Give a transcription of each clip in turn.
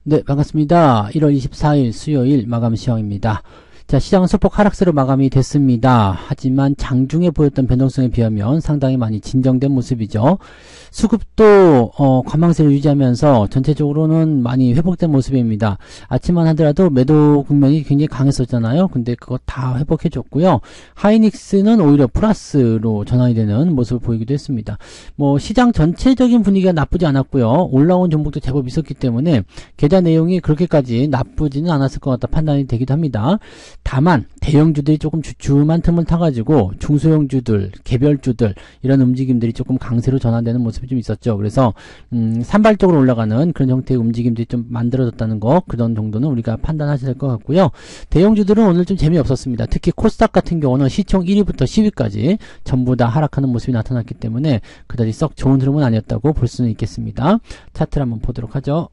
네, 반갑습니다. 1월 24일 수요일 마감 시황입니다. 자, 시장은 소폭 하락세로 마감이 됐습니다. 하지만 장중에 보였던 변동성에 비하면 상당히 많이 진정된 모습이죠. 수급도 관망세를 유지하면서 전체적으로는 많이 회복된 모습입니다. 아침만 하더라도 매도 국면이 굉장히 강했었잖아요. 근데 그거 다 회복해줬고요. 하이닉스는 오히려 플러스로 전환이 되는 모습을 보이기도 했습니다. 시장 전체적인 분위기가 나쁘지 않았고요. 올라온 종목도 제법 있었기 때문에 계좌 내용이 그렇게까지 나쁘지는 않았을 것 같다 판단이 되기도 합니다. 다만 대형주들이 조금 주춤한 틈을 타가지고 중소형주들, 개별주들 이런 움직임들이 조금 강세로 전환되는 모습이 좀 있었죠. 그래서 산발적으로 올라가는 그런 형태의 움직임들이 좀 만들어졌다는 거, 그런 정도는 우리가 판단하셔야 될 것 같고요. 대형주들은 오늘 좀 재미없었습니다. 특히 코스닥 같은 경우는 시총 1위부터 10위까지 전부 다 하락하는 모습이 나타났기 때문에 그다지 썩 좋은 흐름은 아니었다고 볼 수는 있겠습니다. 차트를 한번 보도록 하죠.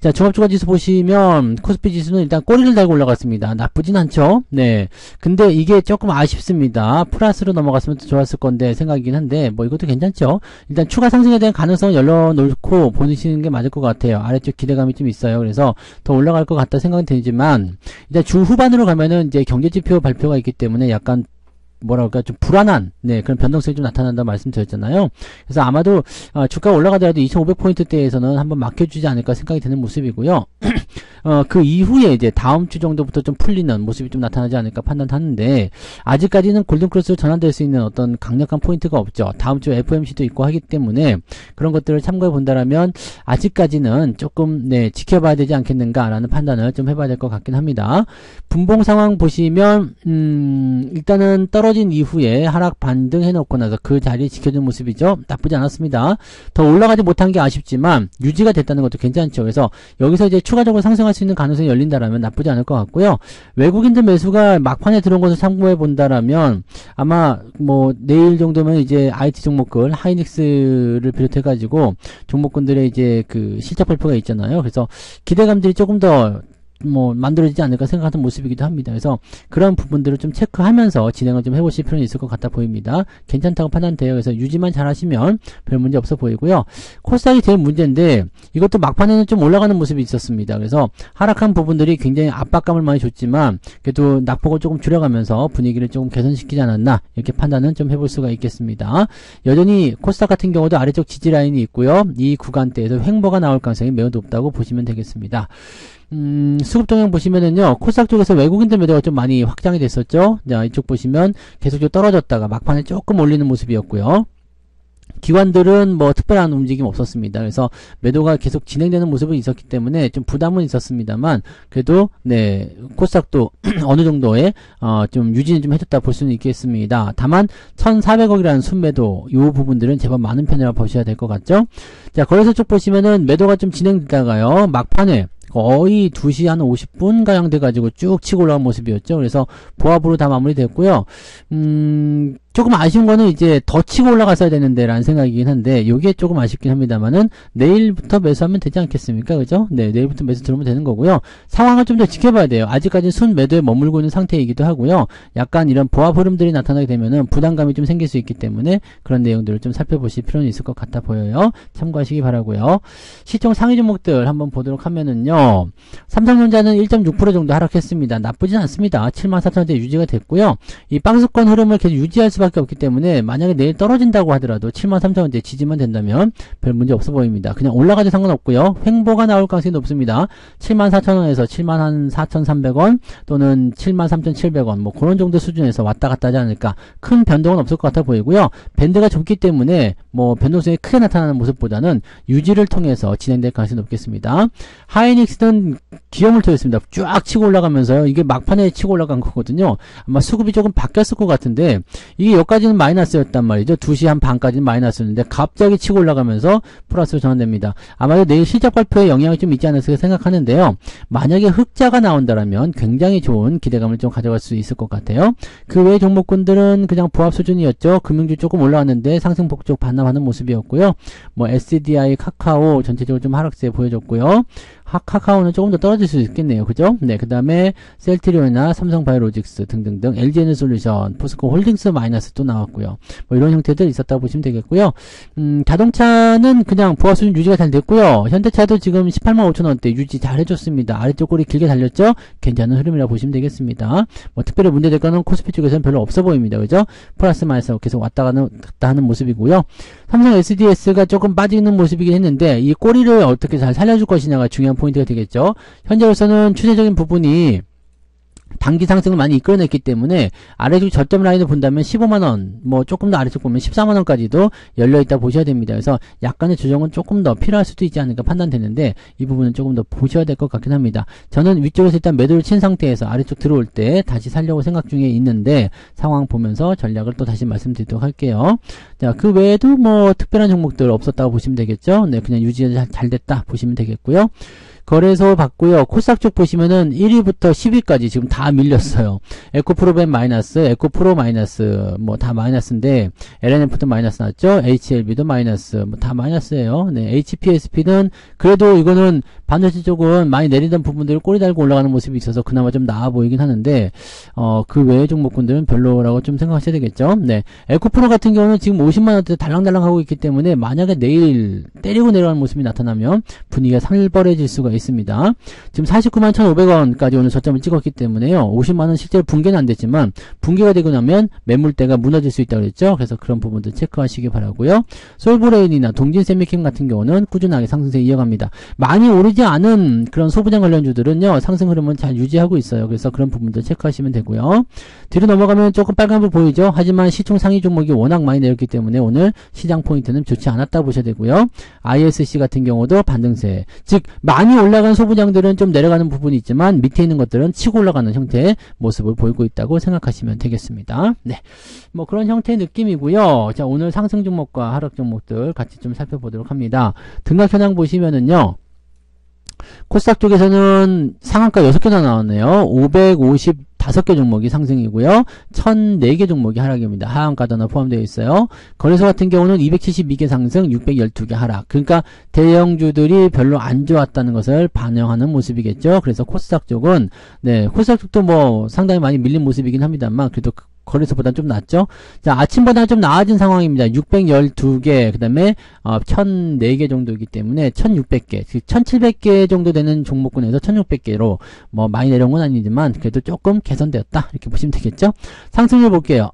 자, 종합주가지수 보시면 코스피 지수는 일단 꼬리를 달고 올라갔습니다. 나쁘진 않죠. 네, 근데 이게 조금 아쉽습니다. 플러스로 넘어갔으면 더 좋았을 건데 생각이긴 한데 이것도 괜찮죠. 일단 추가 상승에 대한 가능성을 열어놓고 보시는 게 맞을 것 같아요. 아래쪽 기대감이 좀 있어요. 그래서 더 올라갈 것 같다 생각은 되지만 일단 주 후반으로 가면은 이제 경제지표 발표가 있기 때문에 약간 좀 불안한, 그런 변동성이 좀 나타난다 말씀드렸잖아요. 그래서 아마도, 주가가 올라가더라도 2500포인트대에서는 한번 막혀주지 않을까 생각이 드는 모습이고요. 그 이후에 이제 다음 주 정도부터 좀 풀리는 모습이 좀 나타나지 않을까 판단하는데, 아직까지는 골든크로스로 전환될 수 있는 어떤 강력한 포인트가 없죠. 다음 주 FOMC도 있고 하기 때문에, 그런 것들을 참고해 본다라면, 아직까지는 조금, 지켜봐야 되지 않겠는가라는 판단을 좀 해봐야 될 것 같긴 합니다. 분봉 상황 보시면, 일단은 떨어진 이후에 하락 반등 해놓고 나서 그 자리에 지켜준 모습이죠. 나쁘지 않았습니다. 더 올라가지 못한 게 아쉽지만 유지가 됐다는 것도 괜찮죠. 그래서 여기서 이제 추가적으로 상승할 수 있는 가능성이 열린다라면 나쁘지 않을 것 같고요. 외국인들 매수가 막판에 들어온 것을 참고해 본다라면 아마 내일 정도면 이제 IT 종목들 하이닉스를 비롯해 가지고 종목군들의 이제 그 실적 발표가 있잖아요. 그래서 기대감들이 조금 더 만들어지지 않을까 생각하는 모습이기도 합니다. 그래서 그런 부분들을 좀 체크하면서 진행을 좀 해보실 필요는 있을 것 같아 보입니다. 괜찮다고 판단돼요. 그래서 유지만 잘 하시면 별 문제 없어 보이고요. 코스닥이 제일 문제인데 이것도 막판에는 좀 올라가는 모습이 있었습니다. 그래서 하락한 부분들이 굉장히 압박감을 많이 줬지만 그래도 낙폭을 조금 줄여가면서 분위기를 조금 개선시키지 않았나 이렇게 판단은 좀 해볼 수가 있겠습니다. 여전히 코스닥 같은 경우도 아래쪽 지지 라인이 있고요. 이 구간대에서 횡보가 나올 가능성이 매우 높다고 보시면 되겠습니다. 수급 동향 보시면은요, 코스닥 쪽에서 외국인들 매도가 좀 많이 확장이 됐었죠. 자, 이쪽 보시면 계속 떨어졌다가 막판에 조금 올리는 모습이었고요. 기관들은 특별한 움직임 없었습니다. 그래서 매도가 계속 진행되는 모습은 있었기 때문에 좀 부담은 있었습니다만 그래도 코스닥도 어느 정도의 좀 유지는 좀 해줬다 볼 수는 있겠습니다. 다만 1400억이라는 순매도 이 부분들은 제법 많은 편이라고 보셔야 될 것 같죠. 자, 거래소 쪽 보시면은 매도가 좀 진행되다가요, 막판에 거의 2시 한 50분 가량 돼가지고 쭉 치고 올라간 모습이었죠. 그래서 보합으로 다 마무리됐고요. 조금 아쉬운 거는 이제 더 치고 올라갔어야 되는데 라는 생각이긴 한데 요게 조금 아쉽긴 합니다만은 내일부터 매수하면 되지 않겠습니까? 그죠? 내일부터 매수 들어오면 되는 거고요. 상황을 좀 더 지켜봐야 돼요. 아직까지는 순 매도에 머물고 있는 상태이기도 하고요. 약간 이런 보합 흐름들이 나타나게 되면은 부담감이 좀 생길 수 있기 때문에 그런 내용들을 좀 살펴보실 필요는 있을 것 같아 보여요. 참고하시기 바라고요. 시총 상위 종목들 한번 보도록 하면은요. 삼성전자는 1.6% 정도 하락했습니다. 나쁘진 않습니다. 74,000원대 유지가 됐고요. 이 박스권 흐름을 계속 유지할 수밖에 없기 때문에 만약에 내일 떨어진다고 하더라도 73,000원대 지지만 된다면 별 문제 없어 보입니다. 그냥 올라가도 상관없고요. 횡보가 나올 가능성이 높습니다. 74,000원에서 74,300원 또는 73,700원 그런 정도 수준에서 왔다 갔다 하지 않을까. 큰 변동은 없을 것 같아 보이고요. 밴드가 좁기 때문에 변동성이 크게 나타나는 모습보다는 유지를 통해서 진행될 가능성이 높겠습니다. 하이닉스는 기염을 터졌습니다. 쫙 치고 올라가면서요. 이게 막판에 치고 올라간 거거든요. 아마 수급이 조금 바뀌었을 것 같은데 이게 여기까지는 마이너스였단 말이죠. 2시 한 반까지는 마이너스였는데 갑자기 치고 올라가면서 플러스로 전환됩니다. 아마도 내일 실적 발표에 영향이 좀 있지 않을까 생각하는데요. 만약에 흑자가 나온다라면 굉장히 좋은 기대감을 좀 가져갈 수 있을 것 같아요. 그 외의 종목군들은 그냥 보합 수준이었죠. 금융주 조금 올라왔는데 상승폭 쪽 반납하는 모습이었고요. SDI, 카카오 전체적으로 좀 하락세 보여줬고요. 카카오는 조금 더 떨어질 수 있겠네요. 그죠? 그 다음에 셀트리온이나 삼성바이오로직스 등등등 LG에너솔루션, 포스코 홀딩스 마이너스 마이너스 또 나왔고요. 뭐 이런 형태들 있었다고 보시면 되겠고요. 자동차는 그냥 보합 수준 유지가 잘 됐고요. 현대차도 지금 18만 5천원대 유지 잘 해줬습니다. 아래쪽 꼬리 길게 달렸죠? 괜찮은 흐름이라고 보시면 되겠습니다. 뭐 특별히 문제될 거는 코스피 쪽에서는 별로 없어 보입니다. 그죠? 플러스 마이너스 계속 왔다 갔다 하는 모습이고요. 삼성 SDS가 조금 빠지는 모습이긴 했는데 이 꼬리를 어떻게 잘 살려줄 것이냐가 중요한 포인트가 되겠죠. 현재로서는 추세적인 부분이 단기 상승을 많이 이끌어냈기 때문에 아래쪽 저점 라인을 본다면 15만원, 뭐 조금 더 아래쪽 보면 14만원까지도 열려있다 보셔야 됩니다. 그래서 약간의 조정은 조금 더 필요할 수도 있지 않을까 판단되는데 이 부분은 조금 더 보셔야 될 것 같긴 합니다. 저는 위쪽에서 일단 매도를 친 상태에서 아래쪽 들어올 때 다시 살려고 생각 중에 있는데 상황 보면서 전략을 또 다시 말씀드리도록 할게요. 자, 그 외에도 뭐 특별한 종목들 없었다고 보시면 되겠죠. 네, 그냥 유지가 잘 됐다 보시면 되겠고요. 거래소 봤고요. 코스닥 쪽 보시면은 1위부터 10위까지 지금 다 밀렸어요. 에코프로벤 마이너스, 에코프로 마이너스, 뭐 다 마이너스인데 LNF도 마이너스 났죠. HLB도 마이너스, 뭐 다 마이너스예요. 네, HPSP는 그래도 이거는 반도체 쪽은 많이 내리던 부분들을 꼬리 달고 올라가는 모습이 있어서 그나마 좀 나아 보이긴 하는데 그 외의 종목군들은 별로라고 좀 생각하셔야 되겠죠. 네, 에코프로 같은 경우는 지금 50만원대 달랑달랑 하고 있기 때문에 만약에 내일 때리고 내려가는 모습이 나타나면 분위기가 살벌해질 수가 있습니다. 지금 49만 1,500원까지 오늘 저점을 찍었기 때문에요. 50만원 실제로 붕괴는 안 됐지만 붕괴가 되고 나면 매물대가 무너질 수 있다고 그랬죠. 그래서 그런 부분들 체크하시기 바라고요. 솔브레인이나 동진세미캠 같은 경우는 꾸준하게 상승세 이어갑니다. 많이 오르지 않은 그런 소부장 관련주들은요. 상승 흐름은 잘 유지하고 있어요. 그래서 그런 부분들 체크하시면 되고요. 뒤로 넘어가면 조금 빨간불 보이죠. 하지만 시총 상위 종목이 워낙 많이 내렸기 때문에 오늘 시장 포인트는 좋지 않았다 보셔야 되고요. ISC 같은 경우도 반등세. 즉 많이 올라간 소부장들은 좀 내려가는 부분이 있지만 밑에 있는 것들은 치고 올라가는 형태의 모습을 보이고 있다고 생각하시면 되겠습니다. 네, 뭐 그런 형태의 느낌이고요. 자, 오늘 상승 종목과 하락 종목들 같이 좀 살펴보도록 합니다. 등락 현황 보시면은요. 코스닥 쪽에서는 상한가 6개나 나왔네요. 555개 종목이 상승이고요. 1004개 종목이 하락입니다. 하한가도 하나 포함되어 있어요. 거래소 같은 경우는 272개 상승, 612개 하락. 그러니까 대형주들이 별로 안 좋았다는 것을 반영하는 모습이겠죠. 그래서 코스닥 쪽은 네, 코스닥 쪽도 뭐 상당히 많이 밀린 모습이긴 합니다만 그래도 거래소보다는 좀 낫죠. 자, 아침보다는 좀 나아진 상황입니다. 612개, 그 다음에 1004개 정도이기 때문에 1600개, 1700개 정도 되는 종목군에서 1600개로 뭐 많이 내려온 건 아니지만 그래도 조금 개선되었다 이렇게 보시면 되겠죠. 상승률 볼게요.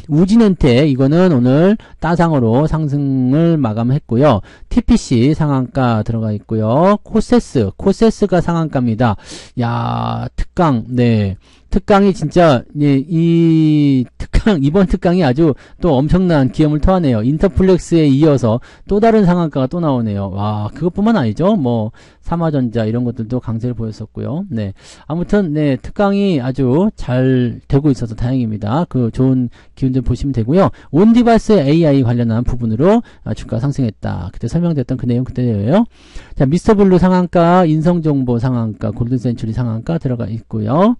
우진엔테 이거는 오늘 따상으로 상승을 마감했고요. TPC 상한가 들어가 있고요. 코세스가 상한가입니다. 야, 특강, 네. 특강이 진짜, 예, 이번 특강이 아주 또 엄청난 기염을 토하네요. 인터플렉스에 이어서 또 다른 상한가가 또 나오네요. 와, 그것뿐만 아니죠. 뭐, 삼화전자 이런 것들도 강세를 보였었고요. 네. 아무튼, 네, 특강이 아주 잘 되고 있어서 다행입니다. 그 좋은 기운들 보시면 되고요. 온디바이스 AI 관련한 부분으로 주가 상승했다. 그때 설명드렸던 그 내용 그대로예요. 자, 미스터블루 상한가, 인성정보 상한가, 골든센츄리 상한가 들어가 있고요.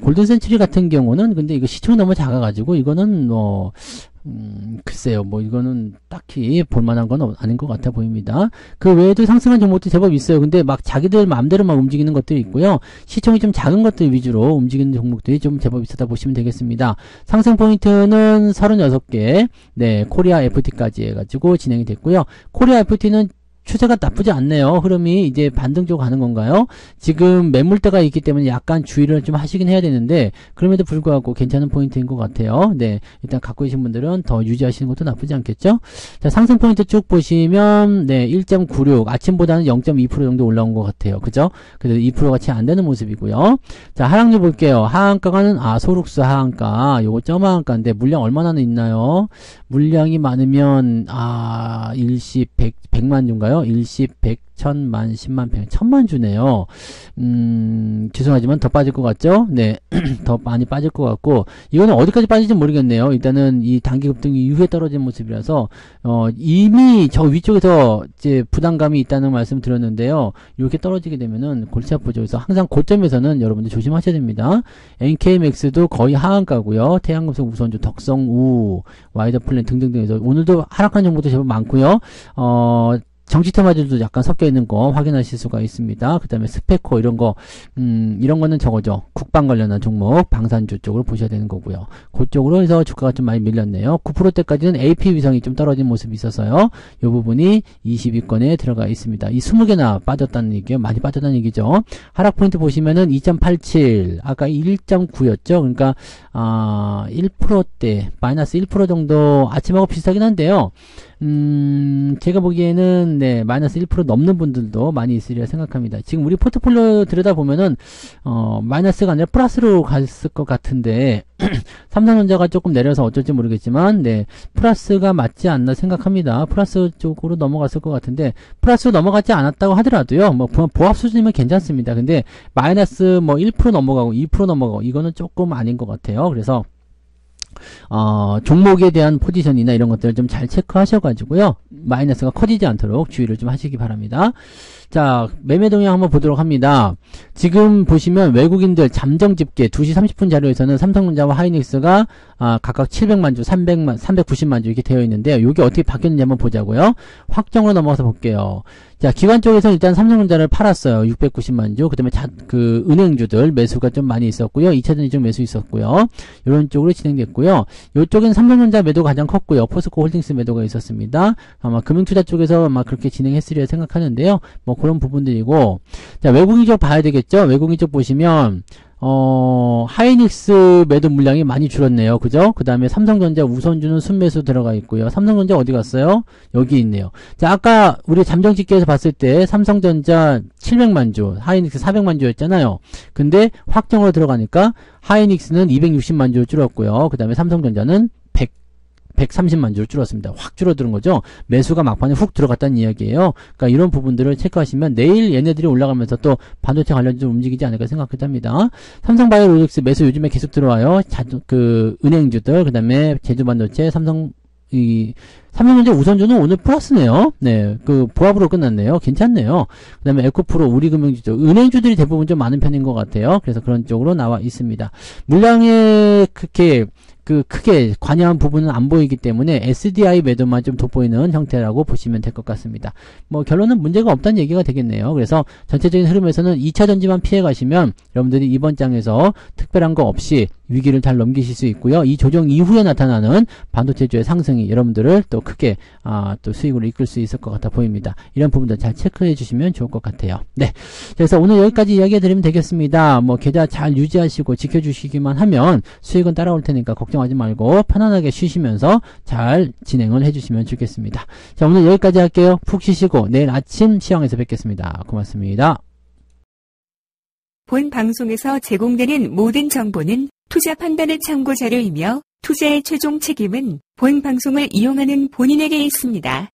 골든센츄리 같은 경우는 근데 이거 시총이 너무 작아가지고 이거는 뭐 글쎄요, 뭐 이거는 딱히 볼만한 건 아닌 것 같아 보입니다. 그 외에도 상승한 종목도 제법 있어요. 근데 막 자기들 마음대로 막 움직이는 것들이 있고요. 시총이 좀 작은 것들 위주로 움직이는 종목들이 좀 제법 있었다 보시면 되겠습니다. 상승 포인트는 36개, 네, 코리아 FT까지 해가지고 진행이 됐고요. 코리아 FT는 추세가 나쁘지 않네요. 흐름이 이제 반등 쪽 가는 건가요? 지금 매물대가 있기 때문에 약간 주의를 좀 하시긴 해야 되는데 그럼에도 불구하고 괜찮은 포인트인 것 같아요. 네, 일단 갖고 계신 분들은 더 유지하시는 것도 나쁘지 않겠죠? 자, 상승 포인트 쭉 보시면 네, 1.96 아침보다는 0.2% 정도 올라온 것 같아요. 그죠? 그래도 2%가 채 안 되는 모습이고요. 자, 하락률 볼게요. 하한가는 소룩스 하한가, 요거 점 하한가인데 물량 얼마나 있나요? 물량이 많으면 일시 100만 주인가요? 일시 100, 1000만, 10만, 100, 1000만 주네요. 죄송하지만 더 빠질 것 같죠? 네. 더 많이 빠질 것 같고, 이거는 어디까지 빠질지 모르겠네요. 일단은 이 단기 급등이 이후에 떨어진 모습이라서, 이미 저 위쪽에서 이제 부담감이 있다는 말씀 드렸는데요. 이렇게 떨어지게 되면은 골치 아프죠. 그래서 항상 고점에서는 여러분들 조심하셔야 됩니다. NK맥스도 거의 하한가고요. 태양금속 우선주, 덕성우, 와이더플랜 등등등에서 오늘도 하락한 정보도 제법 많고요. 정치 테마주도 약간 섞여 있는 거 확인하실 수가 있습니다. 그 다음에 스페코 이런 거는 저거죠. 국방 관련한 종목, 방산주 쪽으로 보셔야 되는 거고요. 그쪽으로 해서 주가가 좀 많이 밀렸네요. 9%대까지는 AP 위성이 좀 떨어진 모습이 있어서요. 이 부분이 20위권에 들어가 있습니다. 이 20개나 빠졌다는 얘기요. 많이 빠졌다는 얘기죠. 하락 포인트 보시면은 2.87, 아까 1.9였죠. 그러니까 1%대, 마이너스 1% 정도 아침하고 비슷하긴 한데요. 제가 보기에는, 네, 마이너스 1% 넘는 분들도 많이 있으리라 생각합니다. 지금 우리 포트폴리오 들여다보면은, 마이너스가 아니라 플러스로 갔을 것 같은데, 삼성전자가 조금 내려서 어쩔지 모르겠지만, 네, 플러스가 맞지 않나 생각합니다. 플러스 쪽으로 넘어갔을 것 같은데, 플러스로 넘어가지 않았다고 하더라도요, 뭐, 보합 수준이면 괜찮습니다. 근데, 마이너스 뭐 1% 넘어가고, 2% 넘어가고, 이거는 조금 아닌 것 같아요. 그래서, 종목에 대한 포지션이나 이런 것들을 좀 잘 체크하셔가지고요. 마이너스가 커지지 않도록 주의를 좀 하시기 바랍니다. 자, 매매 동향 한번 보도록 합니다. 지금 보시면 외국인들 잠정 집계 2시 30분 자료에서는 삼성전자와 하이닉스가 각각 700만 주, 300만, 390만 주 이렇게 되어 있는데요. 이게 어떻게 바뀌었는지 한번 보자고요. 확정으로 넘어가서 볼게요. 자, 기관 쪽에서 일단 삼성전자를 팔았어요. 690만 주. 그 다음에 은행주들 매수가 좀 많이 있었고요. 2차전지 좀 매수 있었고요. 이런 쪽으로 진행됐고요. 이쪽엔 삼성전자 매도가 가장 컸고요. 포스코 홀딩스 매도가 있었습니다. 아마 금융투자 쪽에서 아마 그렇게 진행했으리라 생각하는데요. 뭐 그런 부분들이고. 자, 외국인 쪽 봐야 되겠죠? 외국인 쪽 보시면, 하이닉스 매도 물량이 많이 줄었네요. 그죠? 그 다음에 삼성전자 우선주는 순매수 들어가 있고요. 삼성전자 어디 갔어요? 여기 있네요. 자, 아까 우리 잠정 집계에서 봤을 때 삼성전자 700만 주, 하이닉스 400만 주였잖아요. 근데 확정으로 들어가니까 하이닉스는 260만 주 줄었고요. 그 다음에 삼성전자는 130만 주를 줄었습니다. 확 줄어드는 거죠. 매수가 막판에 훅 들어갔다는 이야기예요. 그러니까 이런 부분들을 체크하시면 내일 얘네들이 올라가면서 또 반도체 관련주 움직이지 않을까 생각합니다. 삼성바이오로직스 매수 요즘에 계속 들어와요. 은행주들, 그 다음에 제주반도체, 삼성전자 우선주는 오늘 플러스네요. 네, 보합으로 끝났네요. 괜찮네요. 그 다음에 에코프로, 우리금융주죠. 은행주들이 대부분 좀 많은 편인 것 같아요. 그래서 그런 쪽으로 나와 있습니다. 물량에 크게 관여한 부분은 안 보이기 때문에 SDI 매도만 좀 돋보이는 형태라고 보시면 될 것 같습니다. 뭐 결론은 문제가 없다는 얘기가 되겠네요. 그래서 전체적인 흐름에서는 2차 전지만 피해 가시면 여러분들이 이번 장에서 특별한 거 없이 위기를 잘 넘기실 수 있고요. 이 조정 이후에 나타나는 반도체주의 상승이 여러분들을 또 크게 또 수익으로 이끌 수 있을 것 같아 보입니다. 이런 부분들 잘 체크해 주시면 좋을 것 같아요. 네, 그래서 오늘 여기까지 이야기 드리면 되겠습니다. 뭐 계좌 잘 유지하시고 지켜주시기만 하면 수익은 따라올 테니까 걱정하지 말고 편안하게 쉬시면서 잘 진행을 해주시면 좋겠습니다. 자, 오늘 여기까지 할게요. 푹 쉬시고 내일 아침 시황에서 뵙겠습니다. 고맙습니다. 본 방송에서 제공되는 모든 정보는 투자 판단의 참고 자료이며 투자의 최종 책임은 본 방송을 이용하는 본인에게 있습니다.